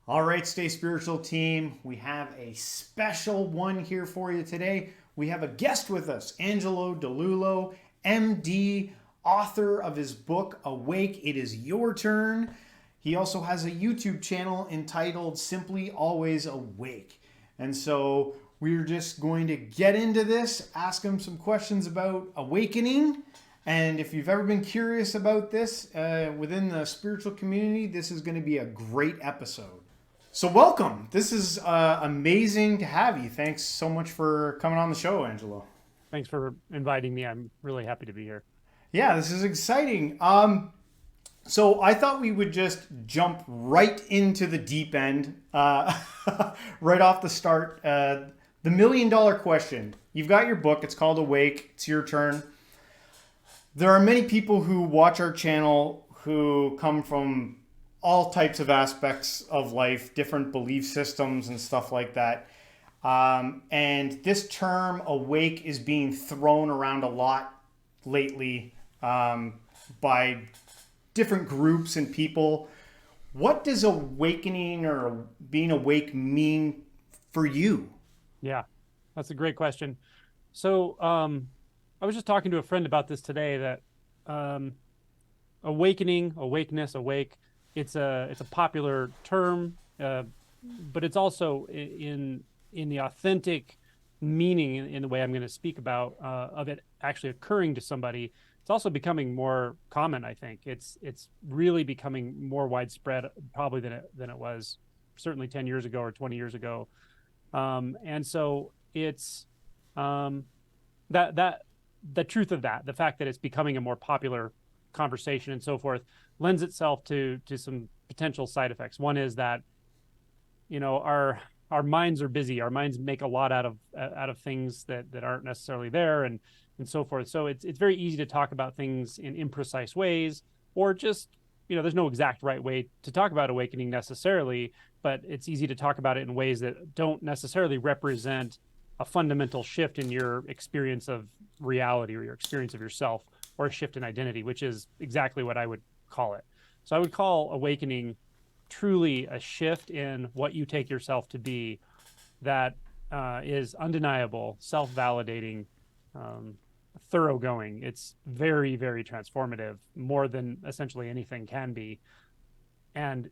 All right, Stay Spiritual team, we have a special one here for you today. We have a guest with us, Angelo Dilullo, MD, author of his book, Awake, It Is Your Turn. He also has a YouTube channel entitled Simply Always Awake. And so we're just going to get into this, ask him some questions about awakening. And if you've ever been curious about this within the spiritual community, this is going to be a great episode. So welcome. This is amazing to have you. Thanks so much for coming on the show, Angelo. Thanks for inviting me. I'm really happy to be here. Yeah, this is exciting. So I thought we would just jump right into the deep end, right off the start. The $1 million question. You've got your book. It's called Awake. It's your turn. There are many people who watch our channel who come from all types of aspects of life, different belief systems and stuff like that. And this term awake is being thrown around a lot lately by different groups and people. What does awakening or being awake mean for you? Yeah, that's a great question. So I was just talking to a friend about this today that awakening, awakeness, awake, it's a popular term, but it's also in the authentic meaning in the way I'm going to speak about of it actually occurring to somebody. It's also becoming more common. I think it's really becoming more widespread probably than it was certainly 10 years ago or 20 years ago. And so it's that the truth of that, the fact that it's becoming a more popular conversation and so forth, lends itself to some potential side effects. One is that, our minds are busy. Our minds make a lot out of things that aren't necessarily there, and so forth. So it's very easy to talk about things in imprecise ways, or just, there's no exact right way to talk about awakening necessarily, but it's easy to talk about it in ways that don't necessarily represent a fundamental shift in your experience of reality or your experience of yourself, or a shift in identity, which is exactly what I would call it. So I would call awakening truly a shift in what you take yourself to be that is undeniable, self-validating, thoroughgoing. It's very, very transformative, more than essentially anything can be. And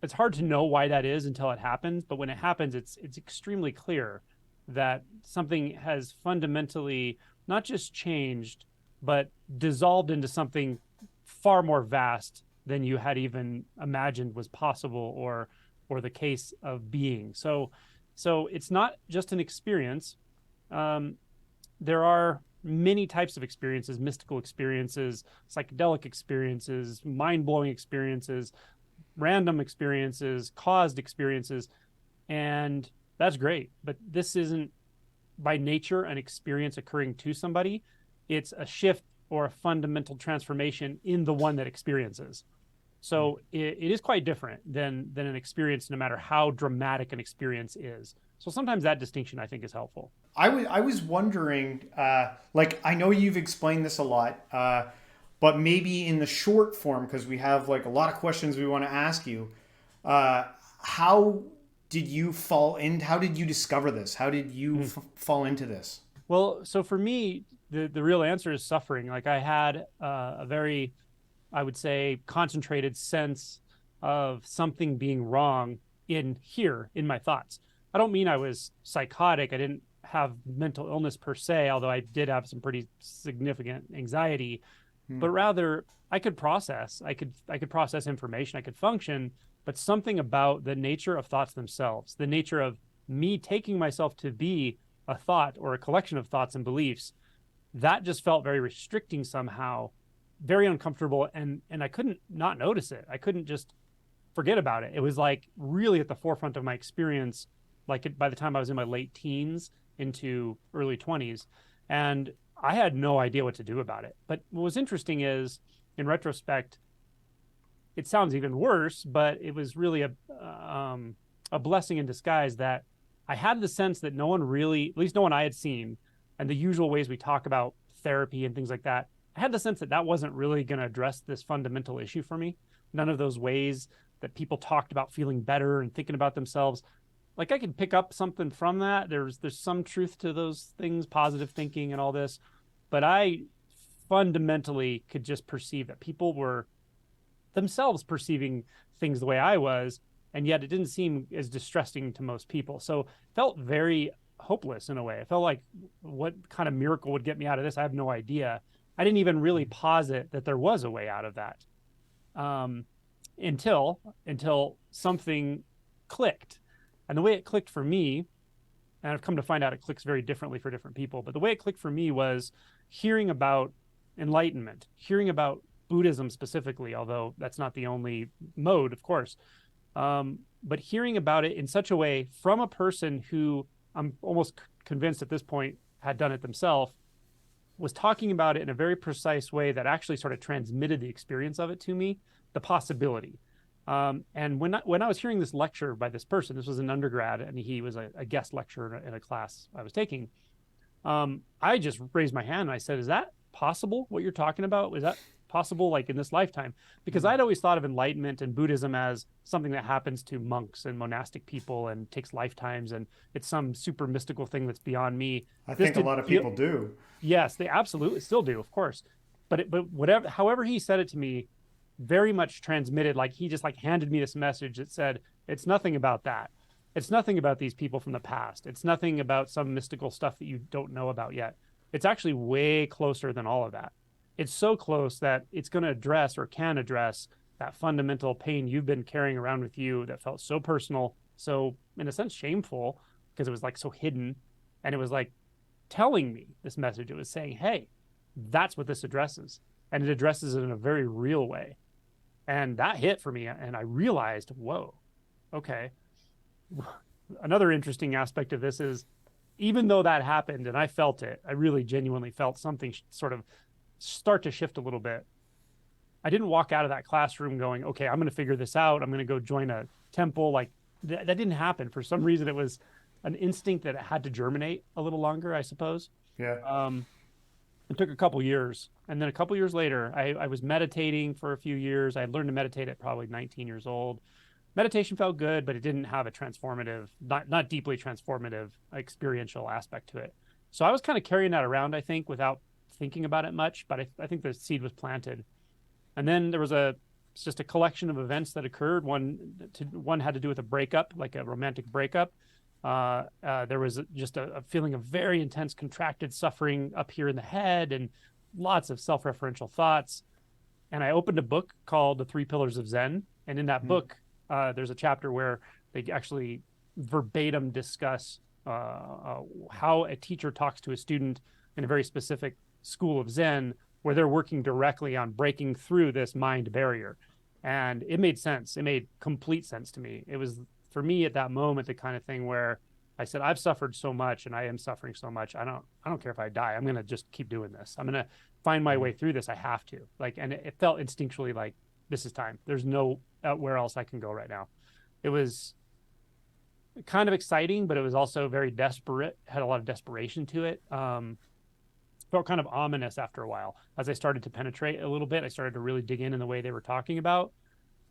it's hard to know why that is until it happens, but when it happens, it's extremely clear that something has fundamentally not just changed, but dissolved into something far more vast than you had even imagined was possible or the case of being. So it's not just an experience. There are many types of experiences: mystical experiences, psychedelic experiences, mind-blowing experiences, random experiences, caused experiences, and that's great. But this isn't by nature an experience occurring to somebody. It's a shift or a fundamental transformation in the one that experiences. So it is quite different than an experience, no matter how dramatic an experience is. So sometimes that distinction, I think, is helpful. I was wondering, I know you've explained this a lot, but maybe in the short form, because we have like a lot of questions we want to ask you. How did you fall in? How did you discover this? How did you fall into this? Well, so for me, the real answer is suffering. Like, I had a very, I would say, concentrated sense of something being wrong in my thoughts. I don't mean I was psychotic. I didn't have mental illness per se, although I did have some pretty significant anxiety, Hmm. but rather I could process. I could process information. I could function, but something about the nature of thoughts themselves, the nature of me taking myself to be a thought or a collection of thoughts and beliefs, that just felt very restricting somehow, very uncomfortable, and I couldn't not notice it. I couldn't just forget about it. It was like really at the forefront of my experience, by the time I was in my late teens into early 20s, and I had no idea what to do about it. But what was interesting is, in retrospect, it sounds even worse, but it was really a blessing in disguise that I had the sense that no one really, at least no one I had seen, and the usual ways we talk about therapy and things like that, I had the sense that wasn't really going to address this fundamental issue for me. None of those ways that people talked about feeling better and thinking about themselves. Like I could pick up something from that. There's some truth to those things, positive thinking and all this, but I fundamentally could just perceive that people were themselves perceiving things the way I was, and yet it didn't seem as distressing to most people. So it felt very hopeless in a way. It felt like, what kind of miracle would get me out of this? I have no idea. I didn't even really posit that there was a way out of that, um, until something clicked. And the way it clicked for me, and I've come to find out it clicks very differently for different people, but the way it clicked for me was hearing about enlightenment, hearing about Buddhism specifically, although that's not the only mode, of course. But hearing about it in such a way from a person who I'm almost convinced at this point had done it themselves, was talking about it in a very precise way that actually sort of transmitted the experience of it to me, the possibility. And when I was hearing this lecture by this person, this was an undergrad, and he was a guest lecturer in a class I was taking. I just raised my hand and I said, "Is that possible? What you're talking about? Is that possible, like in this lifetime?" Because I'd always thought of enlightenment and Buddhism as something that happens to monks and monastic people and takes lifetimes, and it's some super mystical thing that's beyond me. I This think a did lot of feel, people do. yes, they absolutely still do, of course. But whatever, however he said it to me, very much transmitted, like he just like handed me this message that said, it's nothing about that. It's nothing about these people from the past. It's nothing about some mystical stuff that you don't know about yet. It's actually way closer than all of that. It's so close that it's going to address, or can address, that fundamental pain you've been carrying around with you that felt so personal, so in a sense shameful, because it was like so hidden. And it was like telling me this message. It was saying, hey, that's what this addresses. And it addresses it in a very real way. And that hit for me. And I realized, whoa, okay. Another interesting aspect of this is, even though that happened and I felt it, I really genuinely felt something sort of start to shift a little bit. I didn't walk out of that classroom going, okay, I'm going to figure this out. I'm going to go join a temple. Like that didn't happen. For some reason, it was an instinct that it had to germinate a little longer, I suppose. Yeah. It took a couple years. And then a couple years later, I was meditating for a few years. I had learned to meditate at probably 19 years old. Meditation felt good, but it didn't have a transformative, not deeply transformative experiential aspect to it. So I was kind of carrying that around, I think, without thinking about it much, but I think the seed was planted. And then there was just a collection of events that occurred. One had to do with a breakup, like a romantic breakup. There was just a feeling of very intense contracted suffering up here in the head, and lots of self-referential thoughts. And I opened a book called The Three Pillars of Zen. And in that book, there's a chapter where they actually verbatim discuss how a teacher talks to a student in a very specific school of Zen, where they're working directly on breaking through this mind barrier. And it made sense. It made complete sense to me. It was, for me at that moment, the kind of thing where I said, I've suffered so much and I am suffering so much. I don't care if I die. I'm going to just keep doing this. I'm going to find my way through this. I have to. Like, and it felt instinctually like, this is time. There's no where else I can go right now. It was kind of exciting, but it was also very desperate, had a lot of desperation to it. Felt kind of ominous after a while. As I started to penetrate a little bit, I started to really dig in the way they were talking about.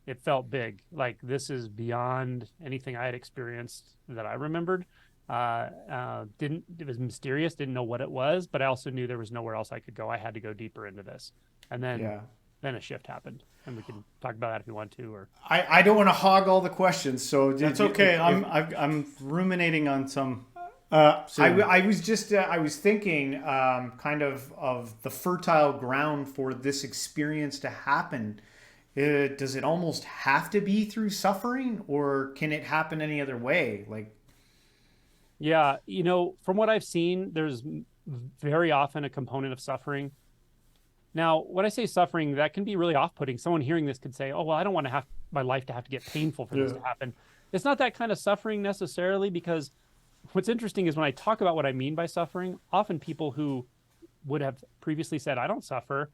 It felt big. Like, this is beyond anything I had experienced that I remembered. It was mysterious, didn't know what it was, but I also knew there was nowhere else I could go. I had to go deeper into this. And then a shift happened, and we can talk about that if you want to. Or I don't want to hog all the questions, so That's okay. I'm ruminating on some. So- I was thinking kind of the fertile ground for this experience to happen. Does it almost have to be through suffering, or can it happen any other way? Like, yeah, from what I've seen, there's very often a component of suffering. Now, when I say suffering, that can be really off-putting. Someone hearing this could say, oh, well, I don't want to have my life to have to get painful for this to happen. It's not that kind of suffering necessarily, because what's interesting is when I talk about what I mean by suffering, often people who would have previously said, I don't suffer,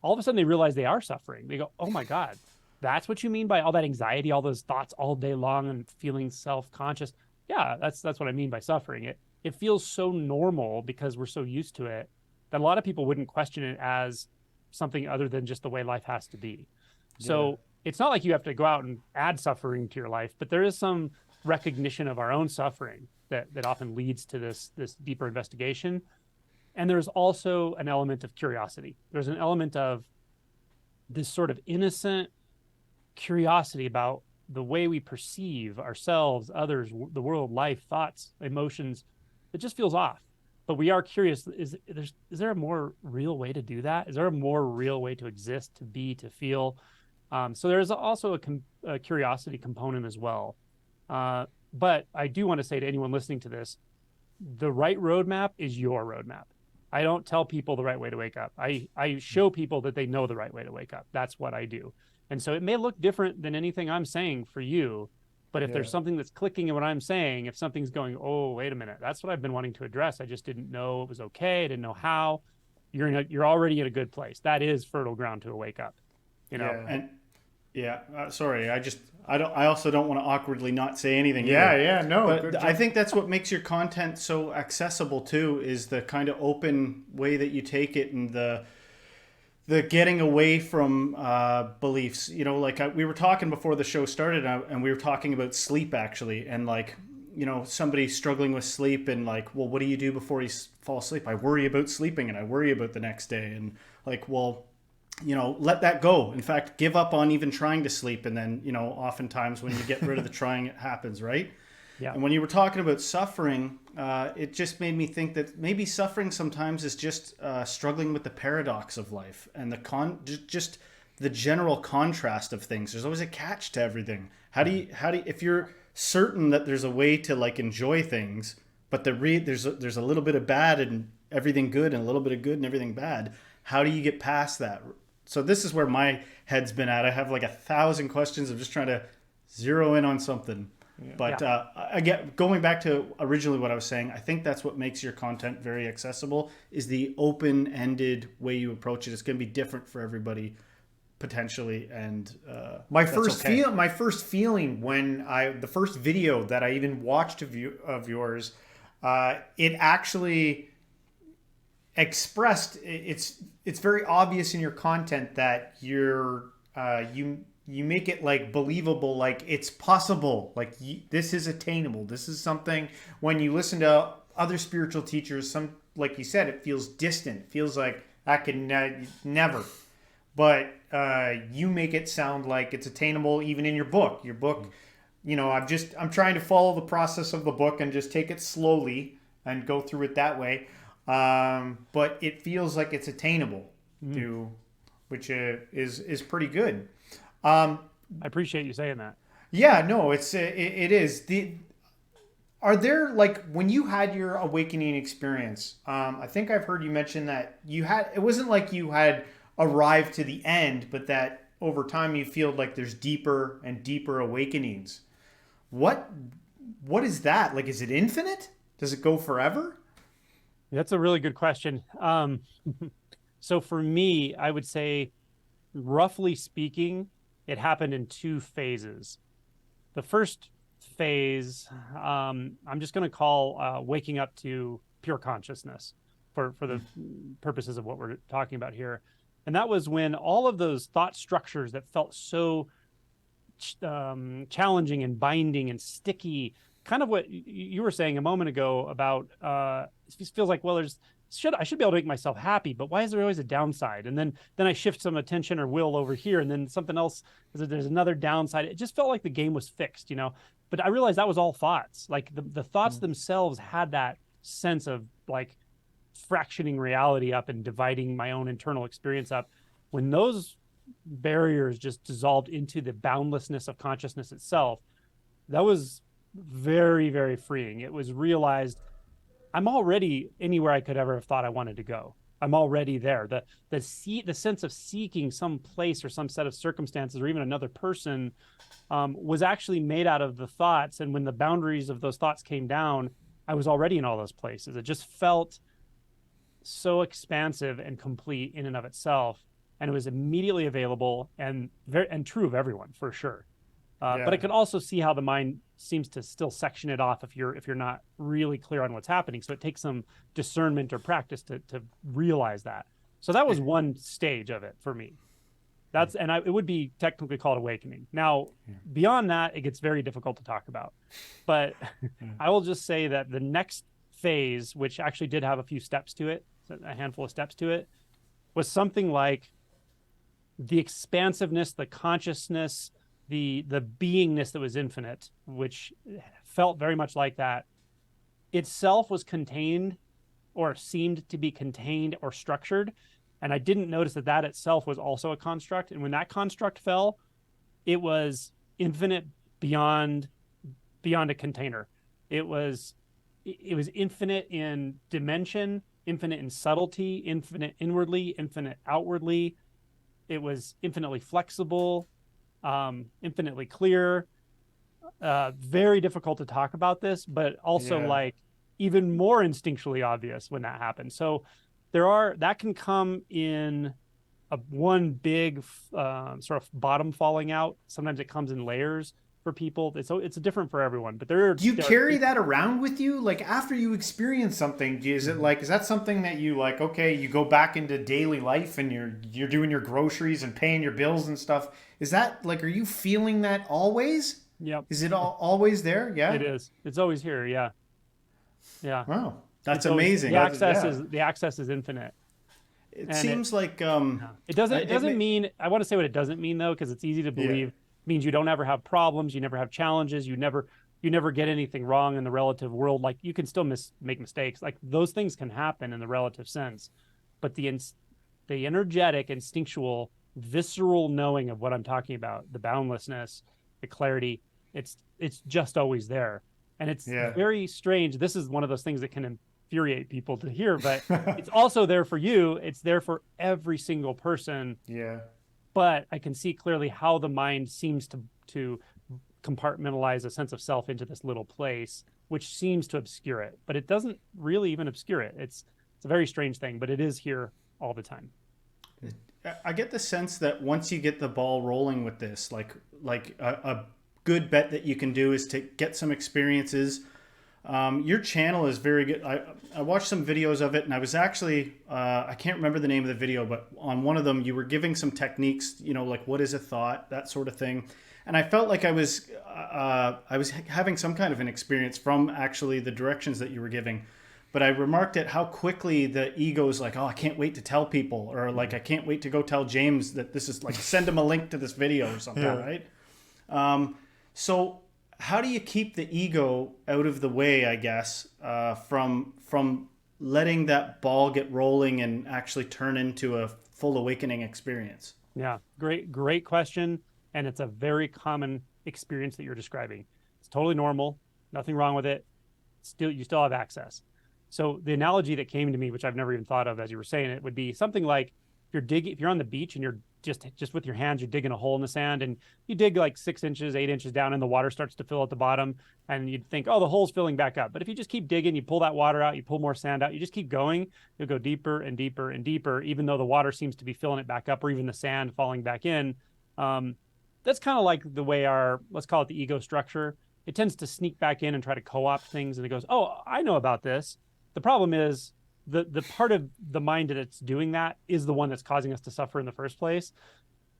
all of a sudden they realize they are suffering. They go, oh my God, that's what you mean by all that anxiety, all those thoughts all day long and feeling self-conscious. Yeah, that's what I mean by suffering. It feels so normal because we're so used to it that a lot of people wouldn't question it as something other than just the way life has to be. So it's not like you have to go out and add suffering to your life, but there is some recognition of our own suffering that often leads to this deeper investigation. And there's also an element of curiosity. There's an element of this sort of innocent curiosity about the way we perceive ourselves, others, the world, life, thoughts, emotions. It just feels off. But we are curious. Is there a more real way to do that? Is there a more real way to exist, to be, to feel? So there's also a curiosity component as well. But I do want to say to anyone listening to this, the right roadmap is your roadmap. I don't tell people the right way to wake up. I show people that they know the right way to wake up. That's what I do. And so it may look different than anything I'm saying for you, but if there's something that's clicking in what I'm saying, if something's going, oh, wait a minute, that's what I've been wanting to address. I just didn't know it was okay. I didn't know how. You're already in a good place. That is fertile ground to wake up. You know. Yeah, and sorry, I also don't want to awkwardly not say anything. No. But I think that's what makes your content so accessible too, is the kind of open way that you take it, and the getting away from beliefs. You know, like we were talking before the show started, and we were talking about sleep actually, and like, you know, somebody struggling with sleep, and like, well, what do you do before you fall asleep? I worry about sleeping, and I worry about the next day, and like, well, you know, let that go. In fact, give up on even trying to sleep. And then, you know, oftentimes when you get rid of the trying, it happens, right? Yeah. And when you were talking about suffering, it just made me think that maybe suffering sometimes is just struggling with the paradox of life and just the general contrast of things. There's always a catch to everything. How do you, if you're certain that there's a way to like enjoy things, but there's a little bit of bad and everything good, and a little bit of good and everything bad, how do you get past that? So this is where my head's been at. I have like 1,000 questions. I'm just trying to zero in on something. Yeah. But again, going back to originally what I was saying, I think that's what makes your content very accessible, is the open-ended way you approach it. It's going to be different for everybody potentially. And my first feeling when the first video that I even watched of yours, it actually expressed, it's very obvious in your content that you make it like believable, like it's possible, like this is attainable. This is something, when you listen to other spiritual teachers, some, like you said, it feels distant. It feels like that could never. But you make it sound like it's attainable even in your book. Your book, you know, I'm trying to follow the process of the book and just take it slowly and go through it that way. But it feels like it's attainable, which is pretty good. I appreciate you saying that. Yeah, no, it is. Are there, like, when you had your awakening experience, I think I've heard you mention that it wasn't like you had arrived to the end, but that over time you feel like there's deeper and deeper awakenings. What is that? Like, is it infinite? Does it go forever? That's a really good question. So for me, I would say, roughly speaking, it happened in 2 phases. The first phase, I'm just going to call waking up to pure consciousness for the purposes of what we're talking about here. And that was when all of those thought structures that felt so challenging and binding and sticky, kind of what you were saying a moment ago about it feels like, well, I should be able to make myself happy, but why is there always a downside? And then I shift some attention or will over here, and then something else, there's another downside. It just felt like the game was fixed, you know. But I realized that was all thoughts. Like the thoughts themselves had that sense of like fractioning reality up and dividing my own internal experience up. When those barriers just dissolved into the boundlessness of consciousness itself, that was very, very freeing. It was realized I'm already anywhere I could ever have thought I wanted to go. I'm already there. The sense of seeking some place or some set of circumstances or even another person was actually made out of the thoughts. And when the boundaries of those thoughts came down, I was already in all those places. It just felt so expansive and complete in and of itself. And it was immediately available and true of everyone, for sure. But I could also see how the mind seems to still section it off if you're not really clear on what's happening. So it takes some discernment or practice to realize that. So that was one stage of it for me. That's and it would be technically called awakening. Now, beyond that, it gets very difficult to talk about. But I will just say that the next phase, which actually did have a few steps to it, a handful of steps to it, was something like the expansiveness, the consciousness, the beingness that was infinite, which felt very much like that. Itself was contained or seemed to be contained or structured. And I didn't notice that that itself was also a construct. And when that construct fell, it was infinite beyond a container. It was infinite in dimension, infinite in subtlety, infinite inwardly, infinite outwardly. It was infinitely flexible, infinitely clear. Very difficult to talk about this, but also like even more instinctually obvious when that happens. So that can come in one big sort of bottom falling out. Sometimes it comes in layers for people. It's different for everyone, but do you carry that around with you? Like after you experience something, is that something that you like, okay, you go back into daily life and you're doing your groceries and paying your bills and stuff. Is that like, are you feeling that always? Yep. Is it always there? Yeah. It is. It's always here. Yeah. Yeah. Wow. That's amazing. The access is infinite. It seems like it doesn't mean, I want to say what it doesn't mean though, because it's easy to believe. It means you don't ever have problems, you never have challenges, you never get anything wrong in the relative world. Like you can still make mistakes. Like those things can happen in the relative sense, but the energetic, instinctual, visceral knowing of what I'm talking about, the boundlessness, the clarity, it's just always there. And it's very strange. This is one of those things that can infuriate people to hear, but it's also there for you. It's there for every single person. Yeah. But I can see clearly how the mind seems to compartmentalize a sense of self into this little place, which seems to obscure it. But it doesn't really even obscure it. It's a very strange thing, but it is here all the time. I get the sense that once you get the ball rolling with this, like a good bet that you can do is to get some experiences. Your channel is very good. I watched some videos of it, and I was actually I can't remember the name of the video, but on one of them you were giving some techniques, like what is a thought, that sort of thing, and I felt like I was having some kind of an experience from actually the directions that you were giving. But I remarked at how quickly the ego is like, oh, I can't wait to tell people, or like I can't wait to go tell James that this is like, send him a link to this video or something, right? So how do you keep the ego out of the way, I guess, from letting that ball get rolling and actually turn into a full awakening experience? Yeah, great question. And it's a very common experience that you're describing. It's totally normal, nothing wrong with it. You still have access. So the analogy that came to me, which I've never even thought of as you were saying it, would be something like if you're on the beach and you're just with your hands, you're digging a hole in the sand, and you dig like 6 inches, 8 inches down, and the water starts to fill at the bottom, and you'd think, oh, the hole's filling back up. But if you just keep digging, you pull that water out, you pull more sand out, you just keep going, you'll go deeper and deeper and deeper, even though the water seems to be filling it back up, or even the sand falling back in. That's kind of like the way let's call it the ego structure. It tends to sneak back in and try to co-opt things, and it goes, oh, I know about this. The problem is the part of the mind that's doing that is the one that's causing us to suffer in the first place.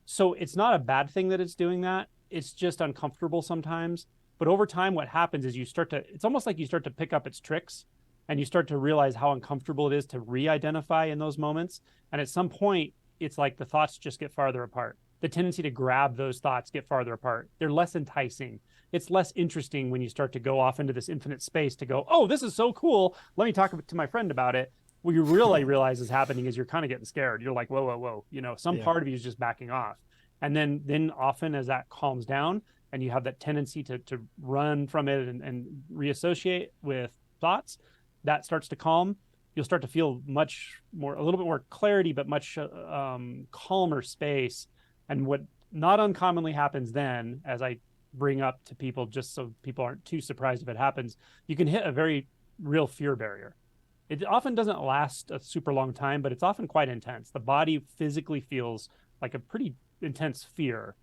So it's not a bad thing that it's doing that. It's just uncomfortable sometimes. But over time, what happens is it's almost like you start to pick up its tricks, and you start to realize how uncomfortable it is to re-identify in those moments. And at some point, it's like the thoughts just get farther apart. The tendency to grab those thoughts get farther apart. They're less enticing. It's less interesting when you start to go off into this infinite space to go, oh, this is so cool. Let me talk to my friend about it. What you really realize is happening is you're kind of getting scared. You're like, whoa, whoa, whoa. Some part of you is just backing off. And then often as that calms down and you have that tendency to run from it and reassociate with thoughts, that starts to calm. You'll start to feel a little bit more clarity, but much calmer space. And what not uncommonly happens then, as I bring up to people, just so people aren't too surprised if it happens, you can hit a very real fear barrier. It often doesn't last a super long time, but it's often quite intense. The body physically feels like a pretty intense fear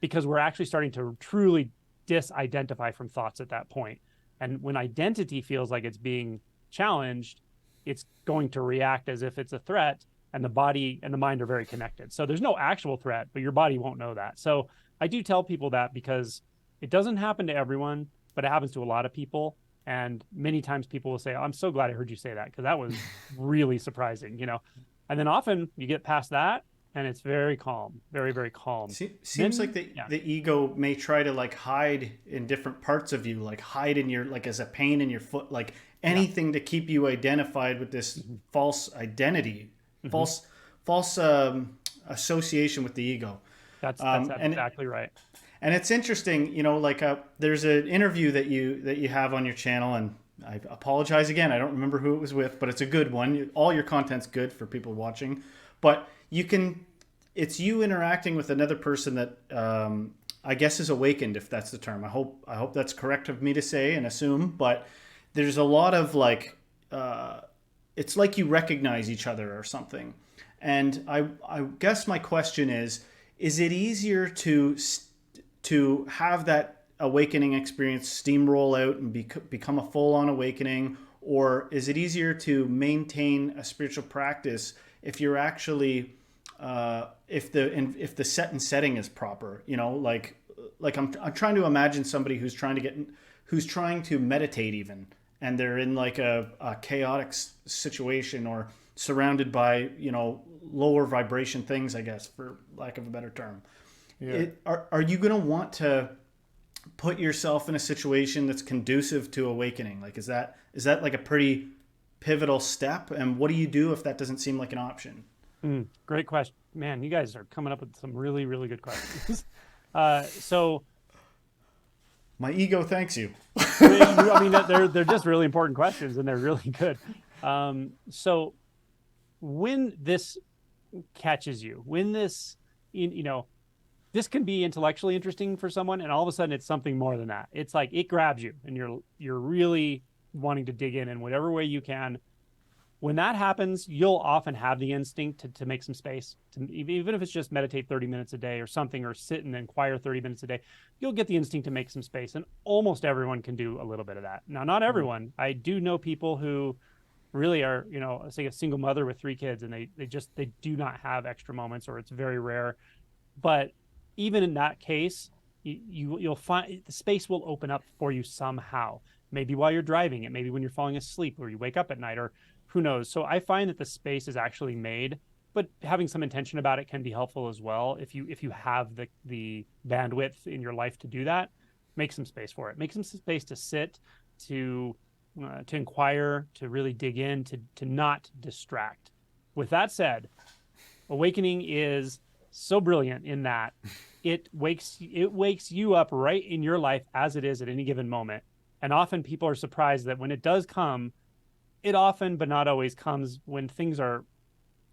because we're actually starting to truly disidentify from thoughts at that point. And when identity feels like it's being challenged, it's going to react as if it's a threat. and the body and the mind are very connected. So there's no actual threat, but your body won't know that. So I do tell people that because it doesn't happen to everyone, but it happens to a lot of people. And many times people will say, oh, I'm so glad I heard you say that, because that was really surprising, And then often you get past that and it's very calm, very, very calm. Seems like the ego may try to like hide in different parts of you, like hide in your, like as a pain in your foot, like anything to keep you identified with this false identity, false association with the ego. That's exactly right. And it's interesting, like there's an interview that you have on your channel, and I apologize again, I don't remember who it was with, but it's a good one. All your content's good for people watching, but it's you interacting with another person that I guess is awakened, if that's the term. I hope that's correct of me to say and assume, but there's a lot of like, it's like you recognize each other or something. And I guess my question is it easier to have that awakening experience steamroll out and become a full-on awakening, or is it easier to maintain a spiritual practice if you're actually if the set and setting is proper? Like I'm trying to imagine somebody who's trying to meditate even, and they're in like a chaotic situation or surrounded by lower vibration things, I guess, for lack of a better term. Yeah. Are you going to want to put yourself in a situation that's conducive to awakening? Like, is that like a pretty pivotal step? And what do you do if that doesn't seem like an option? Great question, man. You guys are coming up with some really, really good questions. So my ego thanks you. I mean, they're just really important questions, and they're really good. So when this catches you, when this, this can be intellectually interesting for someone, and all of a sudden it's something more than that. It's like it grabs you, and you're really wanting to dig in whatever way you can. When that happens, you'll often have the instinct to make some space, even if it's just meditate 30 minutes a day or something, or sit and inquire 30 minutes a day. You'll get the instinct to make some space, and almost everyone can do a little bit of that. Now, not everyone. I do know people who really are, say a single mother with 3 kids, and they do not have extra moments, or it's very rare. But even in that case, you'll find the space will open up for you somehow. Maybe while you're driving it, maybe when you're falling asleep, or you wake up at night, or who knows. So I find that the space is actually made, but having some intention about it can be helpful as well. If you have the bandwidth in your life to do that, make some space for it. Make some space to sit, to inquire, to really dig in, to not distract. With that said, awakening is so brilliant in that it wakes you up right in your life as it is at any given moment. And often people are surprised that when it does come, it often, but not always, comes when things are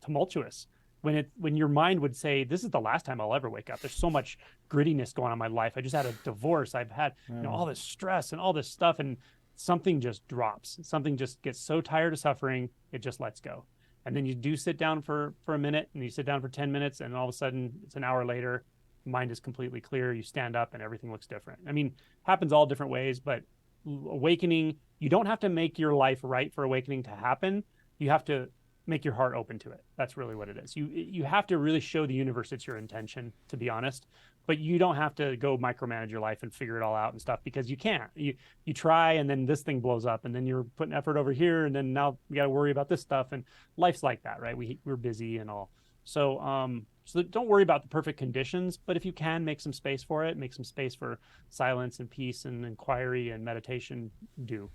tumultuous. When your mind would say, this is the last time I'll ever wake up. There's so much grittiness going on in my life. I just had a divorce. I've had all this stress and all this stuff, and something just drops. Something just gets so tired of suffering, it just lets go. And then you do sit down for a minute, and you sit down for 10 minutes, and all of a sudden it's an hour later, mind is completely clear. You stand up and everything looks different. I mean, happens all different ways, but awakening, you don't have to make your life right for awakening to happen. You have to make your heart open to it. That's really what it is. You have to really show the universe it's your intention, to be honest. But you don't have to go micromanage your life and figure it all out and stuff, because you can't. You try, and then this thing blows up, and then you're putting effort over here, and then now you got to worry about this stuff. And life's like that, right? We're busy and all. So don't worry about the perfect conditions, but if you can, make some space for it. Make some space for silence and peace and inquiry and meditation. Do.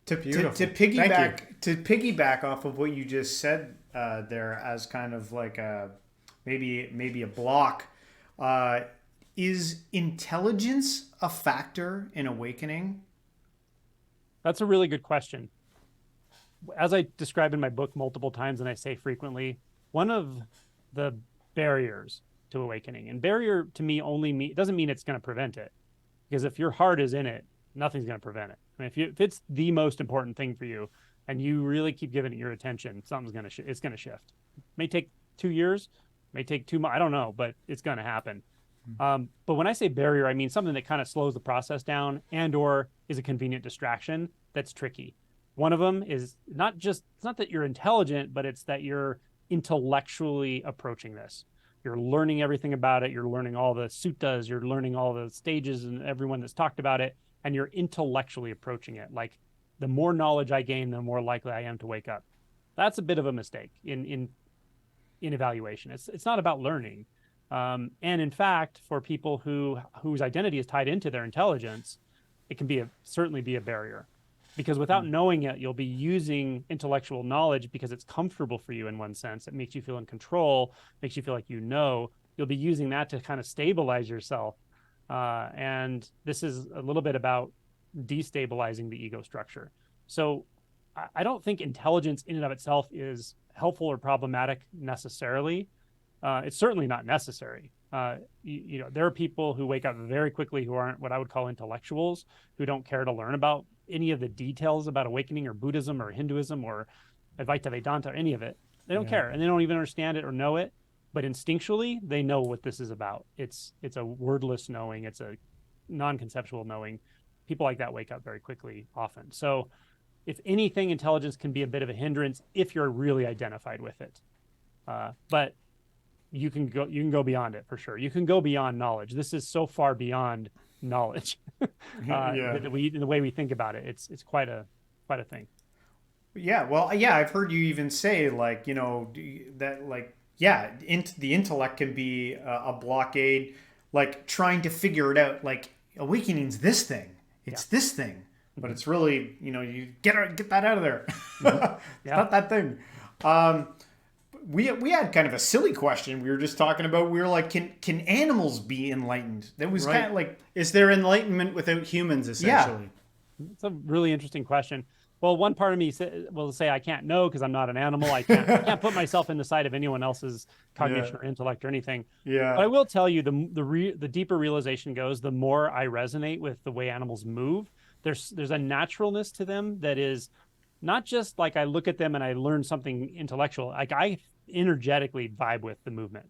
To piggyback off of what you just said there, as kind of like maybe a block, is intelligence a factor in awakening? That's a really good question. As I describe in my book multiple times, and I say frequently, one of the barriers to awakening, and barrier to me it doesn't mean it's going to prevent it, because if your heart is in it, nothing's going to prevent it. I mean, if it's the most important thing for you, and you really keep giving it your attention, something's going to it's going to shift. It may take 2 years, may take 2 months, I don't know, but it's going to happen. But when I say barrier, I mean something that kind of slows the process down and/or is a convenient distraction that's tricky. One of them is it's not that you're intelligent, but it's that you're intellectually approaching this. You're learning everything about it. You're learning all the suttas. You're learning all the stages and everyone that's talked about it. And you're intellectually approaching it. Like, the more knowledge I gain, the more likely I am to wake up. That's a bit of a mistake in evaluation. It's not about learning. And in fact, for people whose identity is tied into their intelligence, it can certainly be a barrier. Because without knowing it, you'll be using intellectual knowledge because it's comfortable for you in one sense. It makes you feel in control, makes you feel like you know. You'll be using that to kind of stabilize yourself. And this is a little bit about destabilizing the ego structure. So I don't think intelligence in and of itself is helpful or problematic necessarily. It's certainly not necessary. There are people who wake up very quickly who aren't what I would call intellectuals, who don't care to learn about any of the details about awakening or Buddhism or Hinduism or Advaita Vedanta or any of it. They don't care, and they don't even understand it or know it. But instinctually, they know what this is about. It's a wordless knowing. It's a non-conceptual knowing. People like that wake up very quickly often. So if anything, intelligence can be a bit of a hindrance if you're really identified with it. But you can go beyond it for sure. You can go beyond knowledge. This is so far beyond knowledge. The way we think about it, it's quite a thing. Yeah, well, yeah, I've heard you even say like, that like, yeah, the intellect can be a blockade, like trying to figure it out. Like, awakening's this thing, it's this thing, but it's really, you get that out of there. It's not that thing. We had kind of a silly question. We were just talking about. We were like, can animals be enlightened? That was kind of like, is there enlightenment without humans? Essentially, it's a really interesting question. Well, one part of me will say I can't know because I'm not an animal. I can't put myself in the side of anyone else's cognition or intellect or anything. Yeah. But I will tell you, the deeper realization goes, the more I resonate with the way animals move. There's a naturalness to them that is not just like I look at them and I learn something intellectual. Like, I energetically vibe with the movement.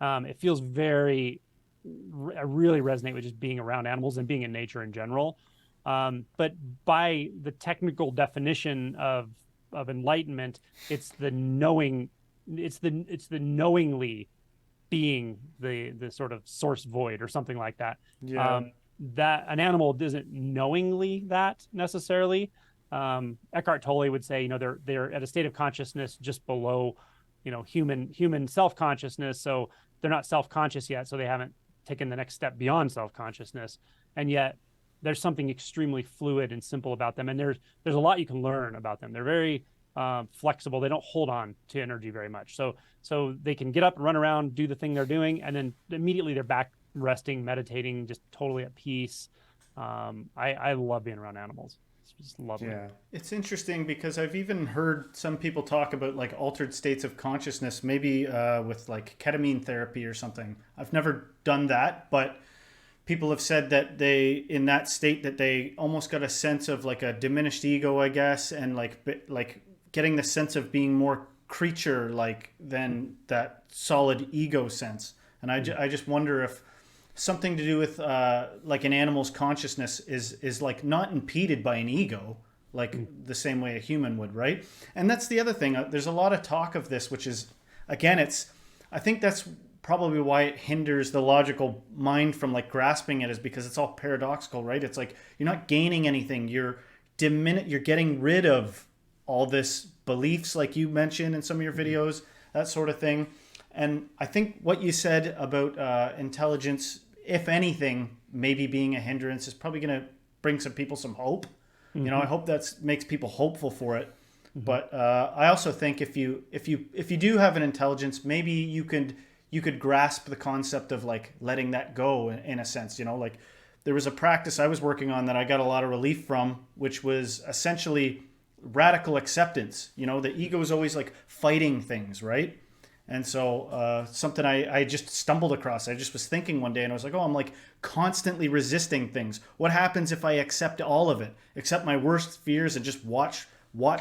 It feels I really resonate with just being around animals and being in nature in general. But by the technical definition of enlightenment, it's the knowingly being the sort of source void or something like that. Yeah. That an animal isn't knowingly that necessarily. Eckhart Tolle would say, they're at a state of consciousness just below, human self-consciousness. So they're not self-conscious yet. So they haven't taken the next step beyond self-consciousness. And yet there's something extremely fluid and simple about them. And there's a lot you can learn about them. They're very flexible. They don't hold on to energy very much. So they can get up, run around, do the thing they're doing, and then immediately they're back resting, meditating, just totally at peace. I love being around animals. It's just lovely. Yeah, it's interesting because I've even heard some people talk about like altered states of consciousness, maybe with like ketamine therapy or something. I've never done that, but people have said that in that state that they almost got a sense of like a diminished ego, I guess, and like getting the sense of being more creature like than that solid ego sense. And I just wonder if something to do with like an animal's consciousness is like not impeded by an ego, like the same way a human would, right? And that's the other thing. There's a lot of talk of this, which is, again, I think that's probably why it hinders the logical mind from like grasping it, is because it's all paradoxical, right? It's like you're not gaining anything. You're getting rid of all this beliefs, like you mentioned in some of your videos, that sort of thing. And I think what you said about intelligence, if anything, maybe being a hindrance, is probably going to bring some people some hope. Mm-hmm. I hope that makes people hopeful for it. Mm-hmm. But I also think if you do have an intelligence, maybe you could grasp the concept of like letting that go in a sense. Like there was a practice I was working on that I got a lot of relief from, which was essentially radical acceptance. The ego is always like fighting things, right? And so something I just stumbled across. I just was thinking one day and I was like, I'm like constantly resisting things. What happens if I accept all of it, accept my worst fears and just watch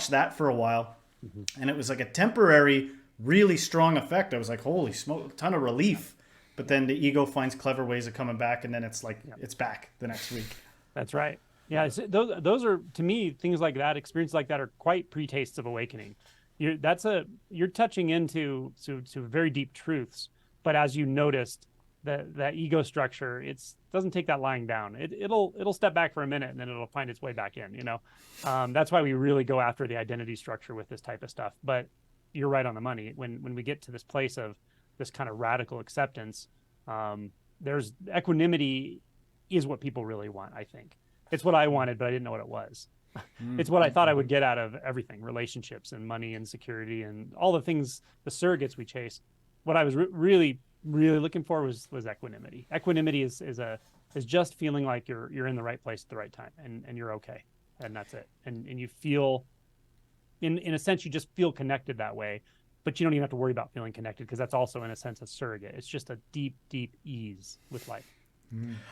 that for a while? Mm-hmm. And it was like a temporary, really strong effect. I was like, holy smoke, a ton of relief. But then the ego finds clever ways of coming back, and then it's like, it's back the next week. That's right. Yeah, those are, to me, things like that, experiences like that are quite pretastes of awakening. you're touching into to very deep truths. But as you noticed, that ego structure, it's doesn't take that lying down. It'll step back for a minute and then it'll find its way back in. That's why we really go after the identity structure with this type of stuff. But you're right on the money. When we get to this place of this kind of radical acceptance, there's equanimity is what people really want. I think it's what I wanted, but I didn't know what it was. It's what I thought I would get out of everything, relationships and money and security and all the things, the surrogates we chase. What I was really, really looking for was equanimity. Equanimity is just feeling like you're in the right place at the right time and you're okay. And that's it. And you feel, in a sense, you just feel connected that way, but you don't even have to worry about feeling connected because that's also, in a sense, a surrogate. It's just a deep, deep ease with life.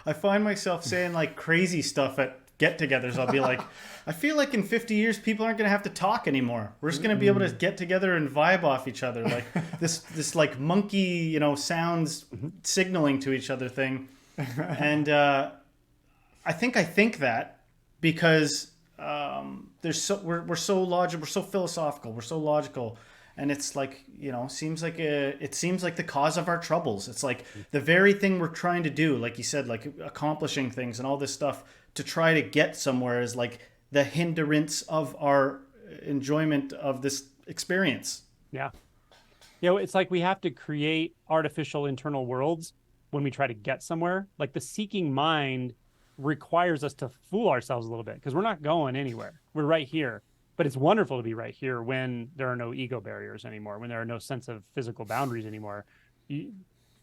I find myself saying like crazy stuff at get-togethers. I'll be like, I feel like in 50 years people aren't going to have to talk anymore. We're just going to be able to get together and vibe off each other, like this like monkey, sounds signaling to each other thing. And I think that because we're so logical, we're so philosophical, we're so logical. And it's like, it seems like the cause of our troubles. It's like the very thing we're trying to do, like you said, like accomplishing things and all this stuff to try to get somewhere is like the hindrance of our enjoyment of this experience. Yeah. It's like we have to create artificial internal worlds when we try to get somewhere. Like the seeking mind requires us to fool ourselves a little bit because we're not going anywhere. We're right here. But it's wonderful to be right here when there are no ego barriers anymore, when there are no sense of physical boundaries anymore.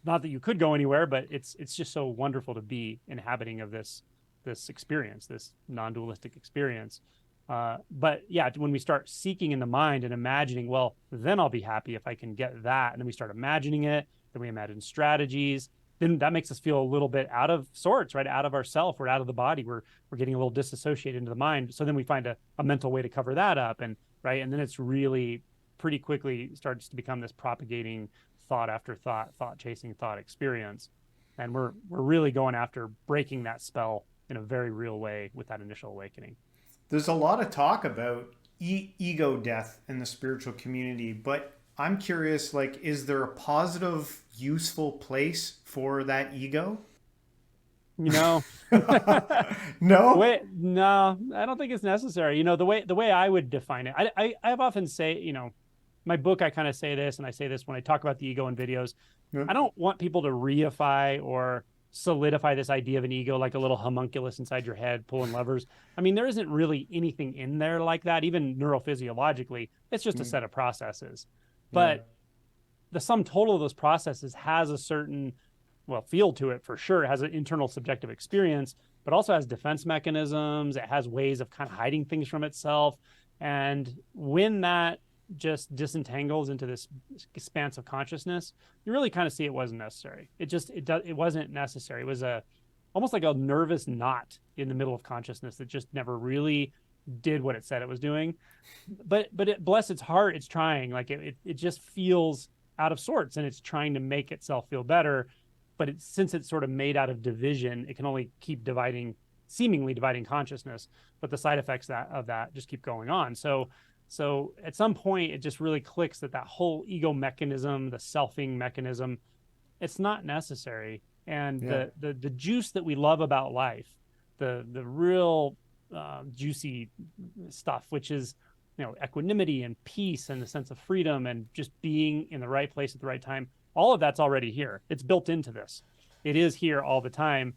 Not that you could go anywhere, but it's just so wonderful to be inhabiting of this experience, this non-dualistic experience. But yeah, when we start seeking in the mind and imagining, well, then I'll be happy if I can get that. And then we start imagining it, then we imagine strategies. Then that makes us feel a little bit out of sorts, right? Out of ourself. We're out of the body. We're getting a little disassociated into the mind. So then we find a mental way to cover that up. And right. And then it's really pretty quickly starts to become this propagating thought after thought chasing thought experience. And we're really going after breaking that spell in a very real way with that initial awakening. There's a lot of talk about ego death in the spiritual community, but I'm curious, like, is there a positive, useful place for that ego? No. No? No, I don't think it's necessary. The way I would define it, I've often say, my book, I kind of say this, and I say this when I talk about the ego in videos. Yeah. I don't want people to reify or solidify this idea of an ego like a little homunculus inside your head pulling levers. I mean, there isn't really anything in there like that, even neurophysiologically. It's just a set of processes. But the sum total of those processes has a certain, feel to it for sure. It has an internal subjective experience, but also has defense mechanisms. It has ways of kind of hiding things from itself. And when that just disentangles into this expanse of consciousness, you really kind of see it wasn't necessary. It wasn't necessary. It was almost like a nervous knot in the middle of consciousness that just never really did what it said it was doing. But bless its heart, it's trying. Like it just feels out of sorts, and it's trying to make itself feel better. But since it's sort of made out of division, it can only keep seemingly dividing consciousness. But the side effects of that just keep going on. So at some point, it just really clicks that whole ego mechanism, the selfing mechanism, it's not necessary. And the juice that we love about life, the real juicy stuff, which is equanimity and peace and the sense of freedom and just being in the right place at the right time, all of that's already here. It's built into this. It is here all the time.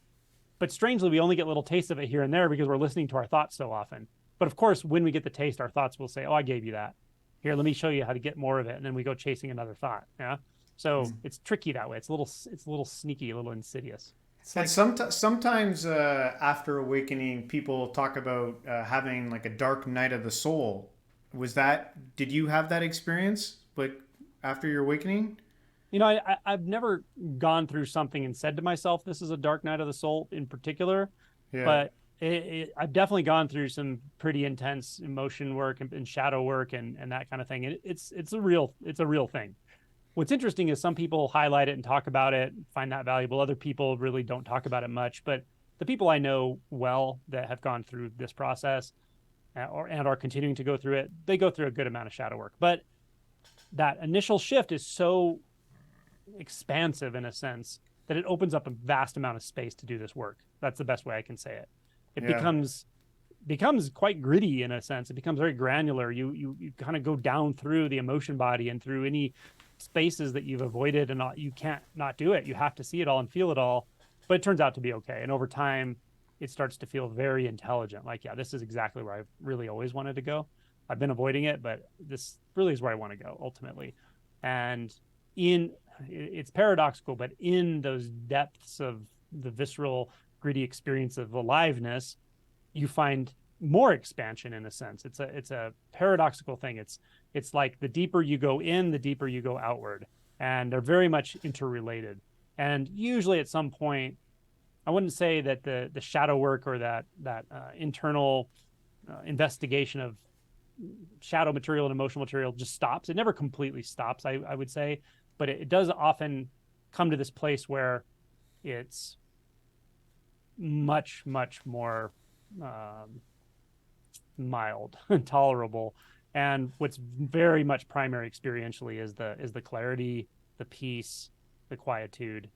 But strangely, we only get little tastes of it here and there because we're listening to our thoughts so often. But of course, when we get the taste, our thoughts will say, oh, I gave you that. Here, let me show you how to get more of it. And then we go chasing another thought. Yeah. So it's tricky that way. It's a little sneaky, a little insidious. And sometimes after awakening, people talk about having like a dark night of the soul. Did you have that experience, like after your awakening? I've never gone through something and said to myself, this is a dark night of the soul in particular, but I've definitely gone through some pretty intense emotion work and shadow work and that kind of thing. It's a real thing. What's interesting is some people highlight it and talk about it, find that valuable. Other people really don't talk about it much. But the people I know well that have gone through this process and are continuing to go through it, they go through a good amount of shadow work. But that initial shift is so expansive in a sense that it opens up a vast amount of space to do this work. That's the best way I can say it. It Yeah. becomes quite gritty in a sense. It becomes very granular. You kind of go down through the emotion body and through any spaces that you've avoided, and you can't not do it. You have to see it all and feel it all. But it turns out to be okay. And over time, it starts to feel very intelligent. Like, yeah, this is exactly where I've really always wanted to go. I've been avoiding it, but this really is where I want to go ultimately. And it's paradoxical, but in those depths of the visceral, gritty experience of aliveness, you find more expansion in a sense. It's a paradoxical thing. It's like the deeper you go in, the deeper you go outward, and they're very much interrelated. And usually, at some point, I wouldn't say that the shadow work or that internal investigation of shadow material and emotional material just stops. It never completely stops, I would say, but it does often come to this place where it's much more mild and tolerable. And what's very much primary experientially is the clarity, the peace, the quietude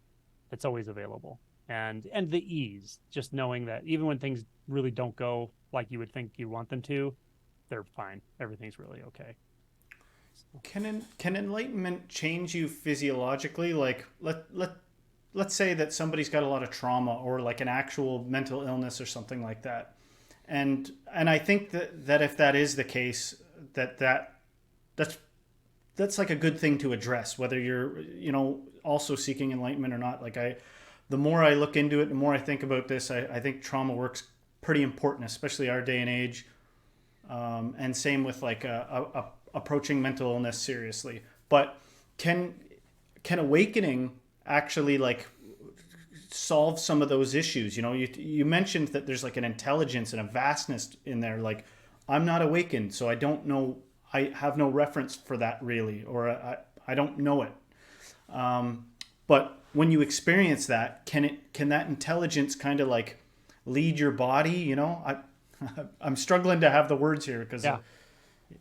that's always available, and the ease, just knowing that even when things really don't go like you would think you want them to, they're fine. Everything's really okay. Can enlightenment change you physiologically? Like let's say that somebody's got a lot of trauma or like an actual mental illness or something like that. And I think that if that is the case, that's like a good thing to address, whether you're, also seeking enlightenment or not. Like the more I look into it, the more I think about this, I think trauma work's pretty important, especially our day and age. And same with like approaching mental illness seriously. But can awakening actually like solve some of those issues? You mentioned that there's like an intelligence and a vastness in there. Like, I'm not awakened, so I don't know. I have no reference for that really, or I don't know it. But when you experience that, can that intelligence kind of like lead your body? I'm struggling to have the words here because yeah.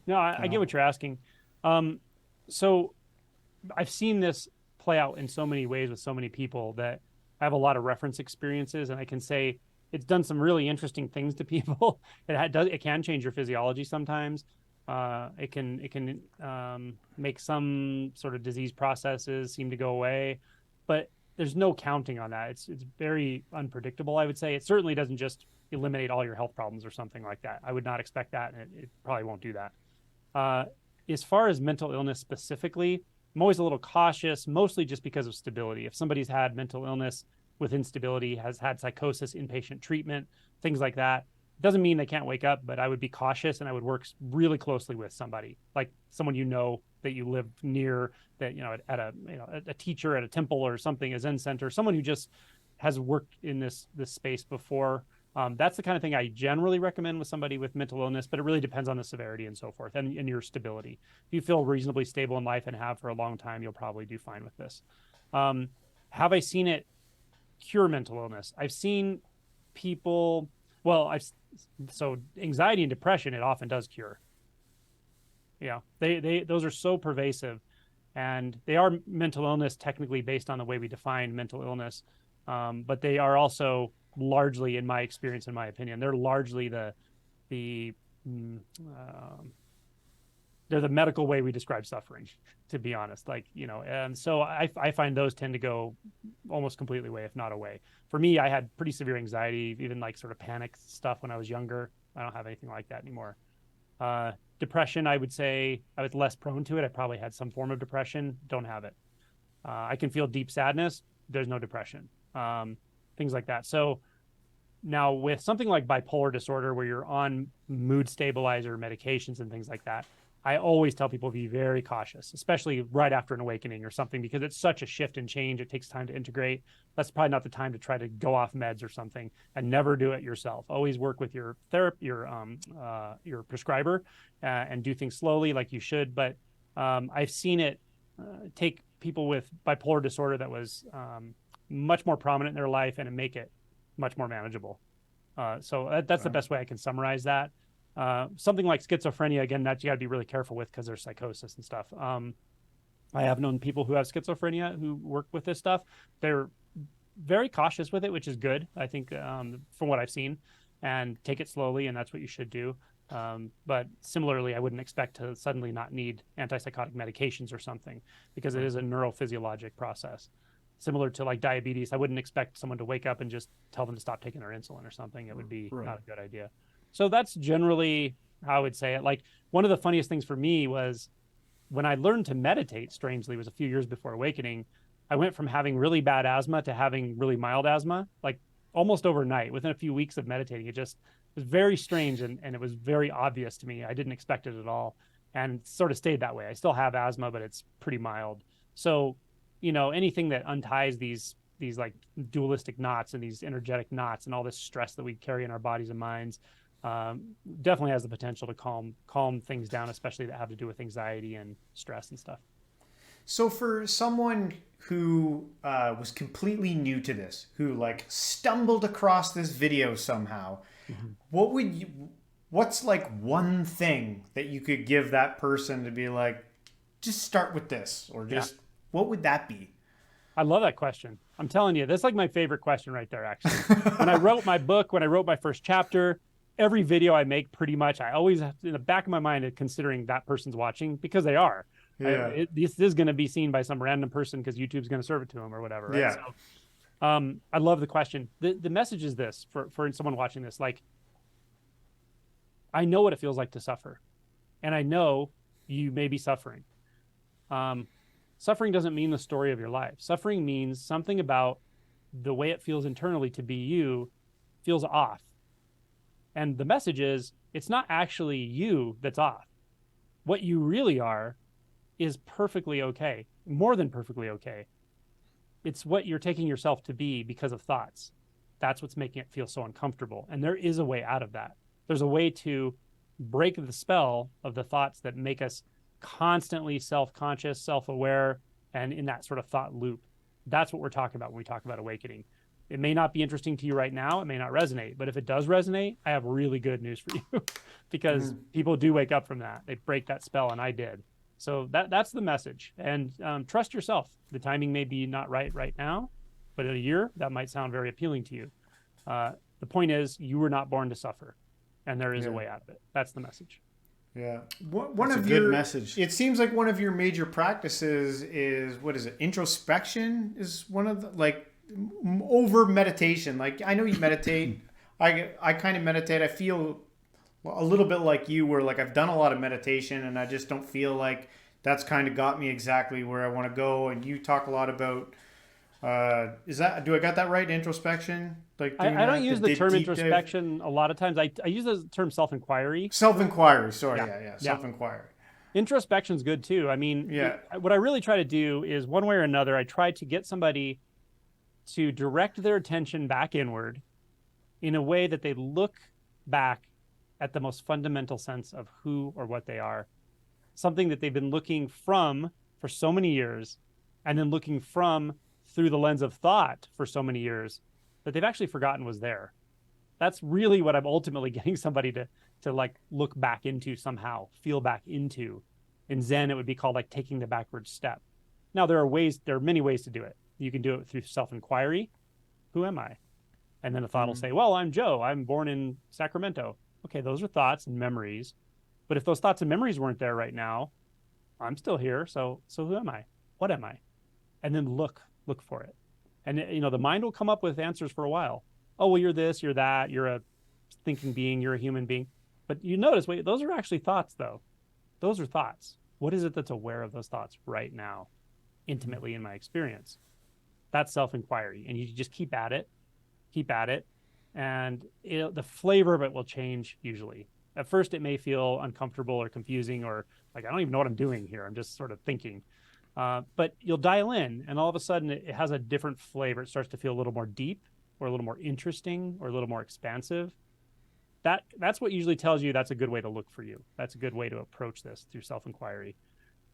No, I get what you're asking. So I've seen this play out in so many ways with so many people that I have a lot of reference experiences, and I can say it's done some really interesting things to people. It can change your physiology sometimes. It can make some sort of disease processes seem to go away, but there's no counting on that. It's very unpredictable, I would say. It certainly doesn't just eliminate all your health problems or something like that. I would not expect that, and it probably won't do that. As far as mental illness specifically, I'm always a little cautious, mostly just because of stability. If somebody's had mental illness with instability, has had psychosis, inpatient treatment, things like that, doesn't mean they can't wake up, but I would be cautious, and I would work really closely with somebody, like someone that you live near, that at a teacher at a temple or something, a Zen center, someone who just has worked in this space before. That's the kind of thing I generally recommend with somebody with mental illness, but it really depends on the severity and so forth, and your stability. If you feel reasonably stable in life and have for a long time, you'll probably do fine with this. Have I seen it cure mental illness? I've seen people. So anxiety and depression, it often does cure. Yeah, those are so pervasive, and they are mental illness technically based on the way we define mental illness, but they are also largely, in my experience, in my opinion, they're largely they're the medical way we describe suffering, to be honest. And so I find those tend to go almost completely away, if not away. For me, I had pretty severe anxiety, even like sort of panic stuff when I was younger. I don't have anything like that anymore. Depression, I would say I was less prone to it. I probably had some form of depression. Don't have it. I can feel deep sadness. There's no depression. Things like that. So now with something like bipolar disorder, where you're on mood stabilizer medications and things like that, I always tell people to be very cautious, especially right after an awakening or something, because it's such a shift and change. It takes time to integrate. That's probably not the time to try to go off meds or something, and never do it yourself. Always work with your your prescriber, and do things slowly like you should. But I've seen it take people with bipolar disorder that was much more prominent in their life and make it much more manageable. So that's the best way I can summarize that. Something like schizophrenia, again, that you got to be really careful with because there's psychosis and stuff. I have known people who have schizophrenia who work with this stuff. They're very cautious with it, which is good, I think, from what I've seen, and take it slowly, and that's what you should do. But similarly, I wouldn't expect to suddenly not need antipsychotic medications or something because it is a neurophysiologic process. Similar to like diabetes, I wouldn't expect someone to wake up and just tell them to stop taking their insulin or something. It would be not a good idea. So that's generally how I would say it. Like one of the funniest things for me was when I learned to meditate, strangely, was a few years before awakening. I went from having really bad asthma to having really mild asthma, like almost overnight. Within a few weeks of meditating, it just was very strange and it was very obvious to me. I didn't expect it at all, and sort of stayed that way. I still have asthma, but it's pretty mild. So, you know, anything that unties these like dualistic knots and these energetic knots and all this stress that we carry in our bodies and minds, definitely has the potential to calm things down, especially that have to do with anxiety and stress and stuff. So for someone who was completely new to this, who like stumbled across this video somehow, what's like one thing that you could give that person to be like, just start with this, or just what would that be? I love that question. I'm telling you, that's like my favorite question right there, actually. When I wrote my book, when I wrote my first chapter, every video I make pretty much, I always have in the back of my mind considering that person's watching, because they are. Yeah. This is going to be seen by some random person because YouTube's going to serve it to them or whatever. Right? Yeah. So, I love the question. The message is this for someone watching this: like, I know what it feels like to suffer, and I know you may be suffering. Suffering doesn't mean the story of your life. Suffering means something about the way it feels internally to be you feels off. And the message is, it's not actually you that's off. What you really are is perfectly okay, more than perfectly okay. It's what you're taking yourself to be because of thoughts. That's what's making it feel so uncomfortable. And there is a way out of that. There's a way to break the spell of the thoughts that make us constantly self-conscious, self-aware, and in that sort of thought loop. That's what we're talking about when we talk about awakening. It may not be interesting to you right now. It may not resonate, but if it does resonate, I have really good news for you because people do wake up from that. They break that spell, and I did. So that's the message. And trust yourself. The timing may be not right now, but in a year, that might sound very appealing to you. The point is, you were not born to suffer, and there is a way out of it. That's the message. Yeah. One of your message. It seems like one of your major practices is, what is it? Introspection is one of the, like, over meditation. Like, I know you meditate. I kind of meditate. I feel a little bit like you, where like I've done a lot of meditation and I just don't feel like that's kind of got me exactly where I want to go. And you talk a lot about, do I got that right? Introspection? Like I don't use the term introspection a lot of times. I use the term self-inquiry. Self-inquiry. Sorry. Yeah. Self-inquiry. Introspection's good too. I mean, what I really try to do is, one way or another, I try to get somebody to direct their attention back inward in a way that they look back at the most fundamental sense of who or what they are. Something that they've been looking from for so many years, and then looking from through the lens of thought for so many years that they've actually forgotten was there. That's really what I'm ultimately getting somebody to like look back into somehow, feel back into. In Zen, it would be called like taking the backward step. Now, there are many ways to do it. You can do it through self-inquiry. Who am I? And then the thought will say, well, I'm Joe. I'm born in Sacramento. Okay, those are thoughts and memories. But if those thoughts and memories weren't there right now, I'm still here. So who am I? What am I? And then look for it. And, you know, the mind will come up with answers for a while. Oh, well, you're this, you're that, you're a thinking being, you're a human being. But you notice, wait, those are actually thoughts, though. Those are thoughts. What is it that's aware of those thoughts right now, intimately in my experience? That's self-inquiry. And you just keep at it, and the flavor of it will change usually. At first, it may feel uncomfortable or confusing, or like, I don't even know what I'm doing here. I'm just sort of thinking. But you'll dial in, and all of a sudden, it has a different flavor. It starts to feel a little more deep, or a little more interesting, or a little more expansive. That's what usually tells you that's a good way to look for you. That's a good way to approach this, through self-inquiry.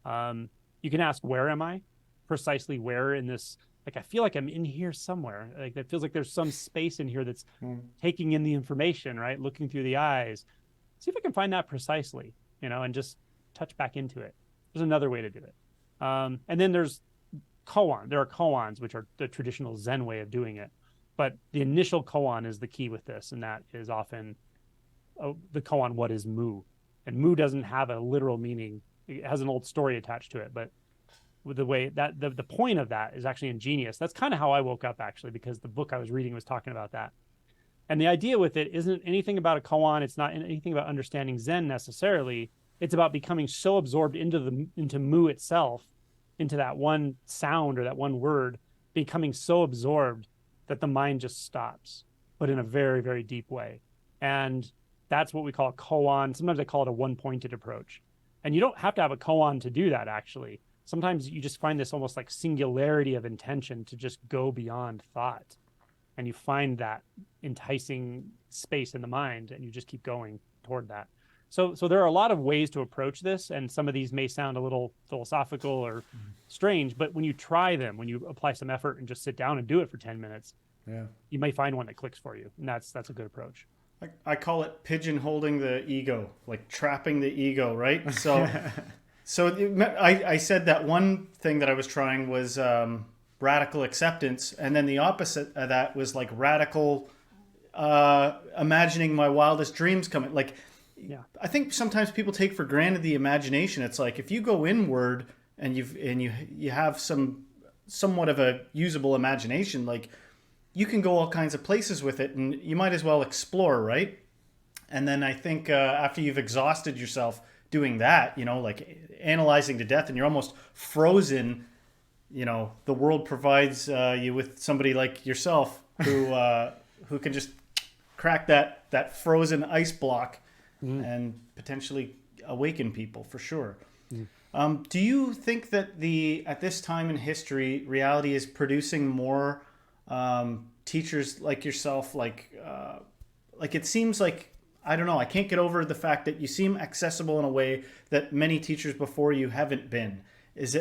You can ask, where am I? Precisely where in this? Like, I feel like I'm in here somewhere. Like, it feels like there's some space in here that's taking in the information, right? Looking through the eyes. see if I can find that precisely, and just touch back into it. There's another way to do it. And then there's koan. There are koans, which are the traditional Zen way of doing it. But the initial koan is the key with this, and that is often the koan, what is mu? And mu doesn't have a literal meaning. It has an old story attached to it, but with the way that the point of that is actually ingenious. That's kind of how I woke up, actually, because the book I was reading was talking about that. And the idea with it isn't anything about a koan. It's not anything about understanding Zen necessarily. It's about becoming so absorbed into mu itself, into that one sound or that one word, becoming so absorbed that the mind just stops, but in a very, very deep way. And that's what we call a koan. Sometimes I call it a one-pointed approach. And you don't have to have a koan to do that, actually. Sometimes you just find this almost like singularity of intention to just go beyond thought. And you find that enticing space in the mind, and you just keep going toward that. So there are a lot of ways to approach this, and some of these may sound a little philosophical or strange, but when you try them, when you apply some effort and just sit down and do it for 10 minutes, you may find one that clicks for you, and that's a good approach. I call it pigeonholing the ego, like trapping the ego, right? So, I said that one thing that I was trying was radical acceptance, and then the opposite of that was like radical imagining my wildest dreams coming. Like, I think sometimes people take for granted the imagination. It's like if you go inward and you have somewhat of a usable imagination, like you can go all kinds of places with it, and you might as well explore, right? And then I think after you've exhausted yourself doing that, like analyzing to death, and you're almost frozen, the world provides you with somebody like yourself who can just crack that frozen ice block and potentially awaken people for sure. Do you think that at this time in history, reality is producing more teachers like yourself? Like it seems like, I don't know, I can't get over the fact that you seem accessible in a way that many teachers before you haven't been.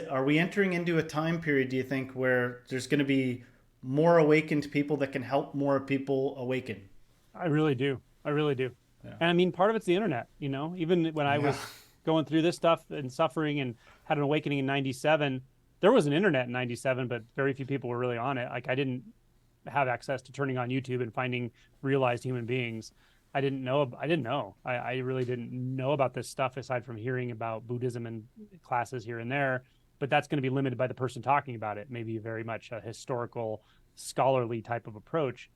Are we entering into a time period, do you think, where there's going to be more awakened people that can help more people awaken? I really do. Yeah. And I mean, part of it's the internet, even when I was going through this stuff and suffering and had an awakening in 97, there was an internet in 97, but very few people were really on it. Like I didn't have access to turning on YouTube and finding realized human beings. I didn't know. I really didn't know about this stuff aside from hearing about Buddhism in classes here and there, but that's going to be limited by the person talking about it. Maybe very much a historical, scholarly type of approach.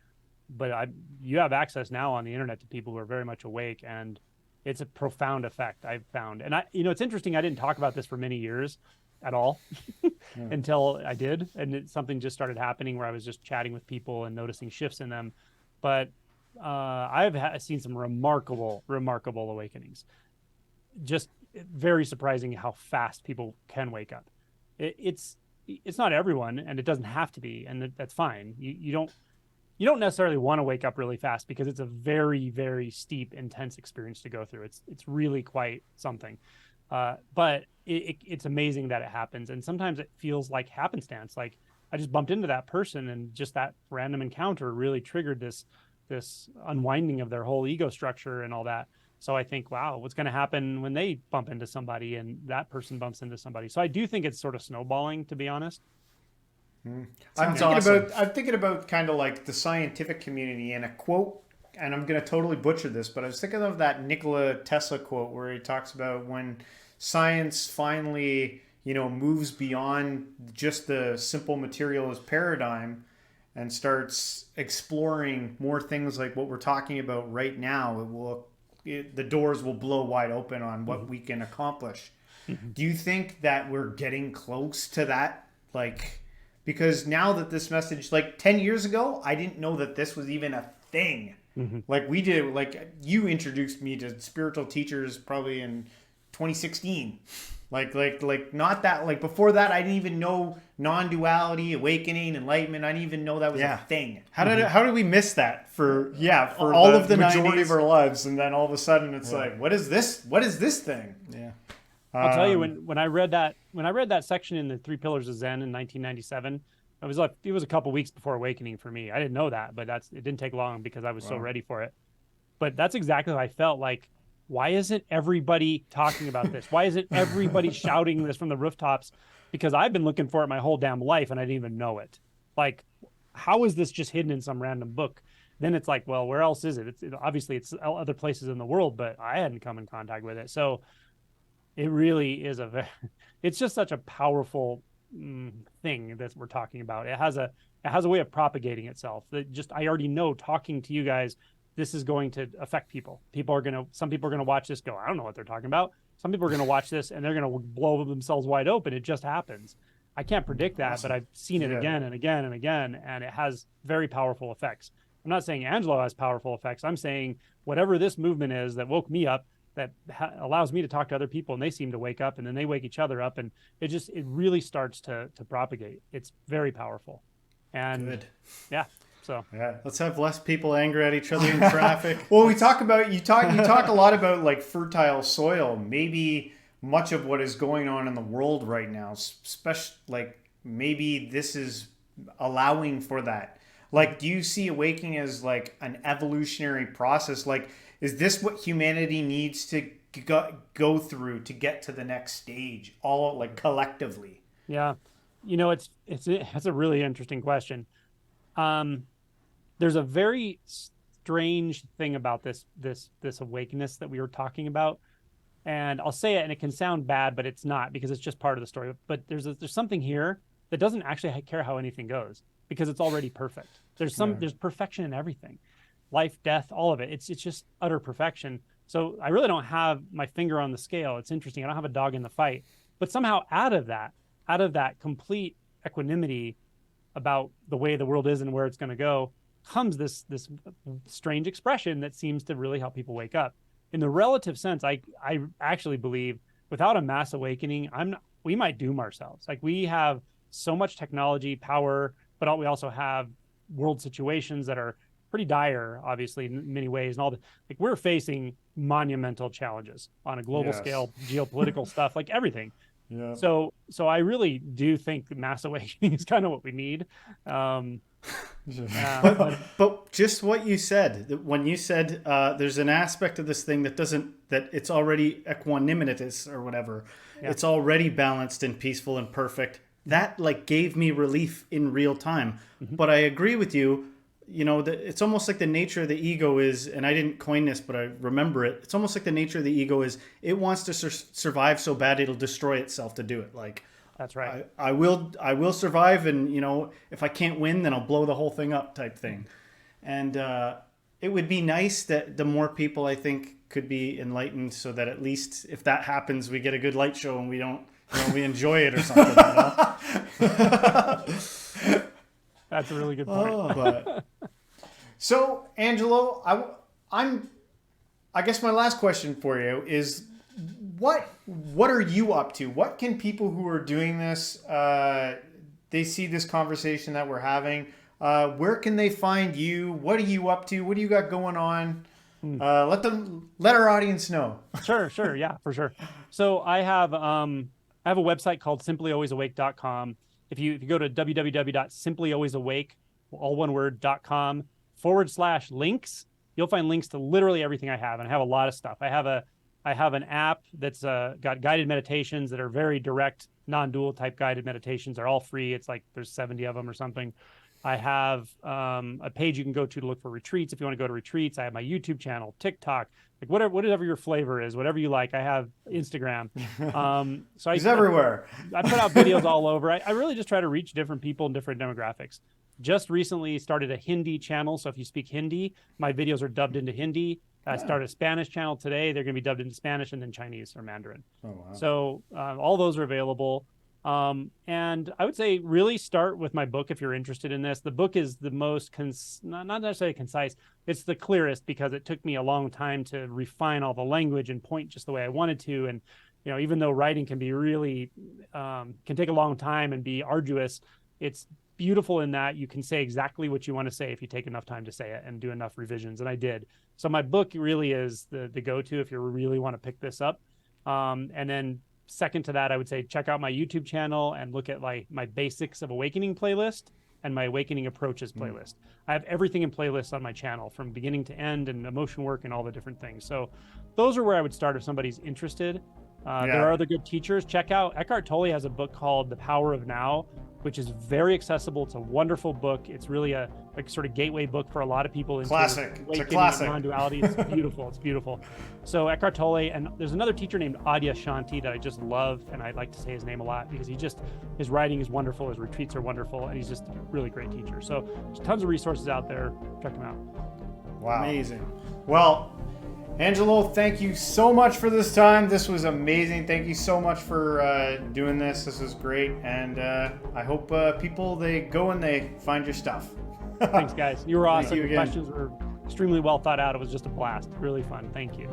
But you have access now on the internet to people who are very much awake, and it's a profound effect I've found. And it's interesting. I didn't talk about this for many years at all until I did, and something just started happening where I was just chatting with people and noticing shifts in them. But I've seen some remarkable awakenings. Just very surprising how fast people can wake up. It's not everyone, and it doesn't have to be, and that's fine. You don't necessarily want to wake up really fast because it's a very, very steep, intense experience to go through. It's really quite something. But it's amazing that it happens. And sometimes it feels like happenstance. Like I just bumped into that person, and just that random encounter really triggered this unwinding of their whole ego structure and all that. So I think, wow, what's going to happen when they bump into somebody and that person bumps into somebody? So I do think it's sort of snowballing, to be honest. I'm thinking about kind of like the scientific community, and a quote, and I'm going to totally butcher this, but I was thinking of that Nikola Tesla quote where he talks about when science finally, moves beyond just the simple materialist paradigm and starts exploring more things like what we're talking about right now, the doors will blow wide open on what we can accomplish. Do you think that we're getting close to that? Like, because now that this message, like 10 years ago, I didn't know that this was even a thing. Like we did, like you introduced me to spiritual teachers probably in 2016. Like not that, like before that, I didn't even know non-duality, awakening, enlightenment. I didn't even know that was a thing. How did we miss that for all of the majority 90s of our lives? And then all of a sudden it's like, what is this? What is this thing? Yeah. I'll tell you, when I read that section in the 3 Pillars of Zen in 1997, it was a couple weeks before awakening for me. I didn't know that, but it didn't take long because I was so ready for it. But that's exactly how I felt. Like why isn't everybody talking about this? Why isn't everybody shouting this from the rooftops? Because I've been looking for it my whole damn life and I didn't even know it. Like, how is this just hidden in some random book? Then it's like, well, where else is it? Obviously it's other places in the world, but I hadn't come in contact with it. So it really is it's just such a powerful thing that we're talking about. It has a way of propagating itself that just, I already know talking to you guys, this is going to affect people. Some people are going to watch this, go, I don't know what they're talking about. Some people are going to watch this and they're going to blow themselves wide open. It just happens. I can't predict that, but I've seen it again and again and again, and it has very powerful effects. I'm not saying Angelo has powerful effects. I'm saying whatever this movement is that woke me up, that allows me to talk to other people, and they seem to wake up, and then they wake each other up, and it really starts to propagate. It's very powerful. And good. Yeah. So yeah, let's have less people angry at each other in traffic. Well, you talk a lot about like fertile soil. Maybe much of what is going on in the world right now, especially like maybe this is allowing for that. Like, do you see awakening as like an evolutionary process? Like, is this what humanity needs to go through to get to the next stage, all like collectively? Yeah, it's a really interesting question. There's a very strange thing about this awakeness that we were talking about, and I'll say it, and it can sound bad, but it's not, because it's just part of the story. But there's something here that doesn't actually care how anything goes, because it's already perfect. There's perfection in everything, life, death, all of it. It's just utter perfection. So I really don't have my finger on the scale. It's interesting. I don't have a dog in the fight, but somehow out of that complete equanimity about the way the world is and where it's going to go, comes this strange expression that seems to really help people wake up. In the relative sense, I actually believe without a mass awakening, we might doom ourselves. Like, we have so much technology, power, but we also have world situations that are pretty dire, obviously, in many ways. And all like, we're facing monumental challenges on a global scale, geopolitical stuff, like everything. Yeah. So I really do think that mass awakening is kind of what we need. But just what you said, when you said there's an aspect of this thing that it's already equanimous or whatever, it's already balanced and peaceful and perfect. That like gave me relief in real time. Mm-hmm. But I agree with you. That it's almost like the nature of the ego is, and I didn't coin this, but I remember it. It's almost like the nature of the ego is it wants to survive so bad it'll destroy itself to do it. Like, that's right. I will survive, and if I can't win, then I'll blow the whole thing up, type thing. And it would be nice that the more people, I think, could be enlightened, so that at least if that happens, we get a good light show and we don't, we enjoy it or something. That's a really good point. So, Angelo, I guess my last question for you is, what are you up to? What can people who are doing this, they see this conversation that we're having, where can they find you? What are you up to? What do you got going on? Let our audience know. Sure. Yeah, for sure. So I have a website called simplyalwaysawake.com. If you go to www.simplyalwaysawake, all one word, .com /links, you'll find links to literally everything I have. And I have a lot of stuff. I have an app that's got guided meditations that are very direct, non-dual type guided meditations. They're all free. It's like there's 70 of them or something. I have a page you can go to look for retreats. If you want to go to retreats, I have my YouTube channel, TikTok, like whatever your flavor is, whatever you like. I have Instagram. So He's everywhere. I put out videos all over. I really just try to reach different people and different demographics. Just recently started a Hindi channel. So if you speak Hindi, my videos are dubbed into Hindi. I started a Spanish channel today. They're going to be dubbed into Spanish and then Chinese or Mandarin. Oh, wow. So all those are available. And I would say really start with my book if you're interested in this. The book is the most, not necessarily concise, it's the clearest, because it took me a long time to refine all the language and point just the way I wanted to. And, even though writing can be really, can take a long time and be arduous, it's beautiful in that you can say exactly what you want to say if you take enough time to say it and do enough revisions. And I did. So my book really is the go-to if you really want to pick this up. And then second to that, I would say check out my YouTube channel and look at my Basics of Awakening playlist. and my Awakening Approaches playlist. I have everything in playlists on my channel from beginning to end, and emotion work and all the different things. So those are where I would start if somebody's interested. There are other good teachers. Check out Eckhart Tolle has a book called The Power of Now, which is very accessible. It's a wonderful book. It's really a sort of gateway book for a lot of people into classic. It's a awakening and classic. non-duality. It's beautiful. It's beautiful. So Eckhart Tolle, and there's another teacher named Adya Shanti that I just love, and I like to say his name a lot because his writing is wonderful, his retreats are wonderful, and he's just a really great teacher. So there's tons of resources out there. Check them out. Wow. Amazing. Well, Angelo, thank you so much for this time. This was amazing. Thank you so much for doing this. This was great. And I hope people, they go and they find your stuff. Thanks, guys. You were awesome. Thank you Your again. questions were extremely well thought out. It was just a blast. Really fun. Thank you.